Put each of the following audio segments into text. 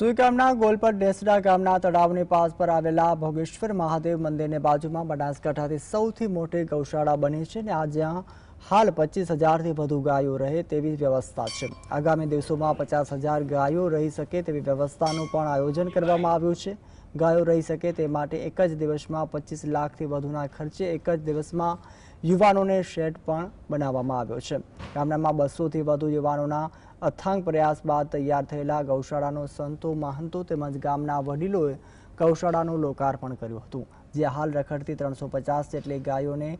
સુઈ ગામના ગોલપર ડેસડા ગામના તળાવની પાસ પર આવેલા ભોગેશ્વર મહાદેવ મંદિરની બાજુમાં બનાસકાંઠાથી સૌથી મોટી ગૌશાળા બની છે અને આ જ્યાં હાલ 25,000થી વધુ ગાયો રહે તેવી વ્યવસ્થા છે। આગામી દિવસોમાં 50,000 ગાયો રહી શકે તેવી વ્યવસ્થાનું પણ આયોજન કરવામાં આવ્યું છે। ગાયો રહી શકે તે માટે એક જ દિવસમાં 25 લાખથી વધુના ખર્ચે એક જ દિવસમાં યુવાનોને શેડ પણ બનાવવામાં આવ્યો છે। ગામડામાં 200થી વધુ યુવાનોના અથાગ પ્રયાસ બાદ તૈયાર થયેલા ગૌશાળાનો સંતો મહંતો તેમજ ગામના વડીલોએ ગૌશાળાનું લોકાર્પણ કર્યું હતું, જે હાલ રખડતી 350 જેટલી ગાયોને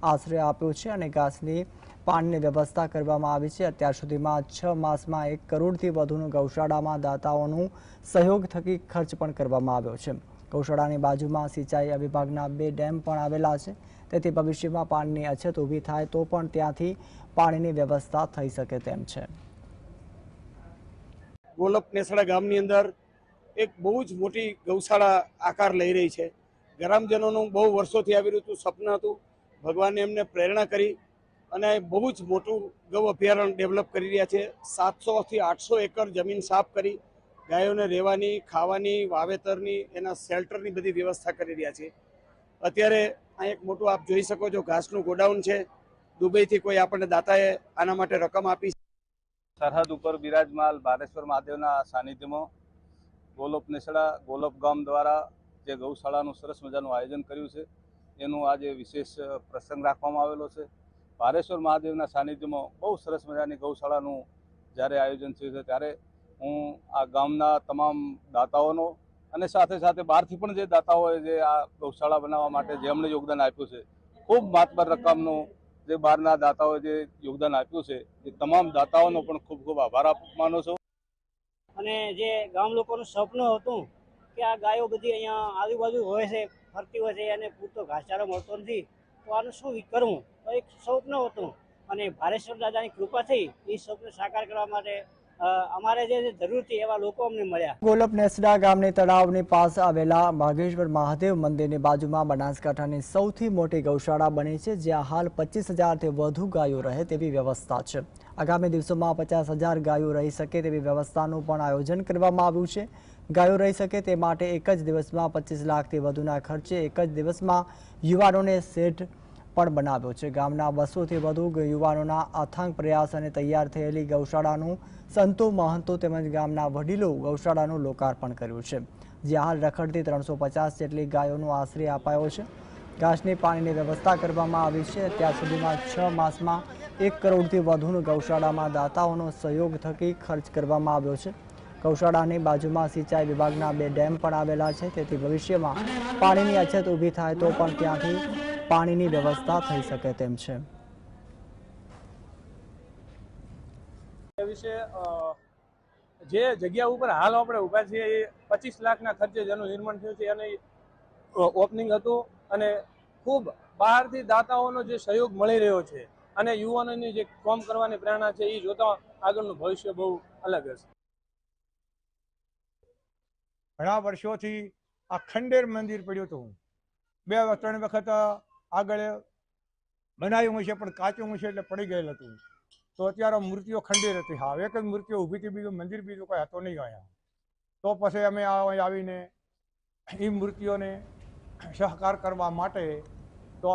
આશ્રય આપ્યો છે અને ઘાસની પાણીની વ્યવસ્થા કરવામાં આવી છે। અત્યાર સુધીમાં 6 માસમાં 1 કરોડથી વધુનું ગૌશાળામાં દાતાઓનું સહયોગ થકી ખર્ચ પણ કરવામાં આવ્યો છે। ગૌશાળાની બાજુમાં સિંચાઈ વિભાગના 2 ડેમ પણ આવેલા છે, તેથી ભવિષ્યમાં પાણીની અછત ઊભી થાય તો પણ ત્યાંથી પાણીની વ્યવસ્થા થઈ શકે તેમ છે। ગોલપ નેસડા ગામની અંદર એક બહુ જ મોટી ગૌશાળા આકાર લઈ રહી છે। ગ્રામજનોનું બહુ વર્ષોથી આવી રહ્યું સપનું હતું। ભગવાને એમને પ્રેરણા કરી અને બહુ જ મોટું ગૌ અભયારણ્ય ડેવલપ કરી રહ્યા છે। 700થી 800 એકર જમીન સાફ કરી ગાયોને રહેવાની, ખાવાની, વાવેતરની, એના શેલ્ટરની બધી વ્યવસ્થા કરી રહ્યા છે। અત્યારે આ એક મોટું આપ જોઈ શકો છો, ઘાસનું ગોડાઉન છે। દુબઈથી કોઈ આપણને દાતાએ આના માટે રકમ આપી। સરહદ ઉપર બિરાજમાન ભારેશ્વર મહાદેવના સાનિધ્યમાં ગોલપ નેસડા ગોલપ ગામ દ્વારા જે ગૌશાળાનું સરસ મજાનું આયોજન કર્યું છે, એનું આજે વિશેષ પ્રસંગ રાખવામાં આવેલો છે। ભારેશ્વર મહાદેવના સાનિધ્યમાં બહુ સરસ મજાની ગૌશાળાનું જ્યારે આયોજન થયું છે, ત્યારે હું આ ગામના તમામ દાતાઓનો અને સાથે સાથે બહારથી પણ જે દાતાઓએ જે આ ગૌશાળા બનાવવા માટે જેમણે યોગદાન આપ્યું છે, ખૂબ માતબર રકમનું જે બહારના દાતાઓએ જે યોગદાન આપ્યું છે, એ તમામ દાતાઓનો પણ ખૂબ ખૂબ આભાર માનું છું। અને જે ગામ લોકોનું સપનું હતું કે આ ગાયો બધી અહીંયા આજુબાજુ હોય છે, ફરતી હોય છે અને પૂરતો ઘાસચારો મળતો નથી, તો આનું શું કરવું, તો એક સ્વપ્ન હતું અને ભારેશ્વર દાદાની કૃપાથી એ સ્વપ્ન સાકાર કરવા માટે અમારે જે જરૂર હતી એવા લોકો અમને મળ્યા। ગોલપ નેસડા ગામની તળાવની પાસે આવેલા ભાગેશ્વર મહાદેવ મંદિરની બાજુમાં બનાસકાંઠાની સૌથી મોટી ગૌશાળા બની છે, જ્યાં હાલ 25,000થી વધુ ગાયો રહે તેવી વ્યવસ્થા છે। આગામી દિવસોમાં 50,000 ગાયો રહી શકે તેવી વ્યવસ્થાનું પણ આયોજન કરવામાં આવ્યું છે। ગાયો રહી શકે તે માટે એક જ દિવસમાં 25 લાખથી વધુના ખર્ચે એક જ દિવસમાં યુવાનોને શેડ પણ બનાવ્યો છે। ગામના 200થી વધુ યુવાનોના અથાગ પ્રયાસ અને તૈયાર થયેલી ગૌશાળાનું સંતો મહંતો તેમજ ગામના વડીલો ગૌશાળાનું લોકાર્પણ કર્યું છે, જ્યાં હાલ રખડતી 350 જેટલી ગાયોનો આશ્રય અપાયો છે। ઘાસની પાણીની વ્યવસ્થા કરવામાં આવી છે। અત્યાર સુધીમાં 6 માસમાં 1 કરોડથી વધુનું ગૌશાળામાં દાતાઓનો સહયોગ થકી ખર્ચ કરવામાં આવ્યો છે। ગૌશાળાની બાજુમાં સિંચાઈ વિભાગના 2 ડેમ પણ આવેલા છે, તેથી ભવિષ્યમાં પાણીની અછત ઊભી થાય તો પણ ત્યાંથી પાણીની વ્યવસ્થા થઈ શકે તેમ છે। વિશે જે જગ્યા ઉપર હાલ આપણે ઊભા છીએ એ 25 લાખના ખર્ચે જેનું નિર્માણ થયું છે એની ઓપનિંગ હતું અને ખૂબ બહારથી દાતાઓનો જે સહયોગ મળી રહ્યો છે અને યુવાનોની જે કામ કરવાની પ્રેરણા છે એ જોતા આગળનું ભવિષ્ય બહુ અલગ હશે। ઘણા વર્ષોથી આ ખંડેર મંદિર પડ્યું હતું, 2-3 વખત આગળ બનાવ્યું છે પણ કાચું છે એટલે પડી ગયેલ હતું, તો અત્યારે મૂર્તિઓ ખંડેર હતી। હા, એક જ મૂર્તિઓ ઊભી હતી, બીજું મંદિર બીજું કોઈ હતો નહીં અહીંયા। તો પછી અમે આવીને એ મૂર્તિઓને સહકાર કરવા માટે તો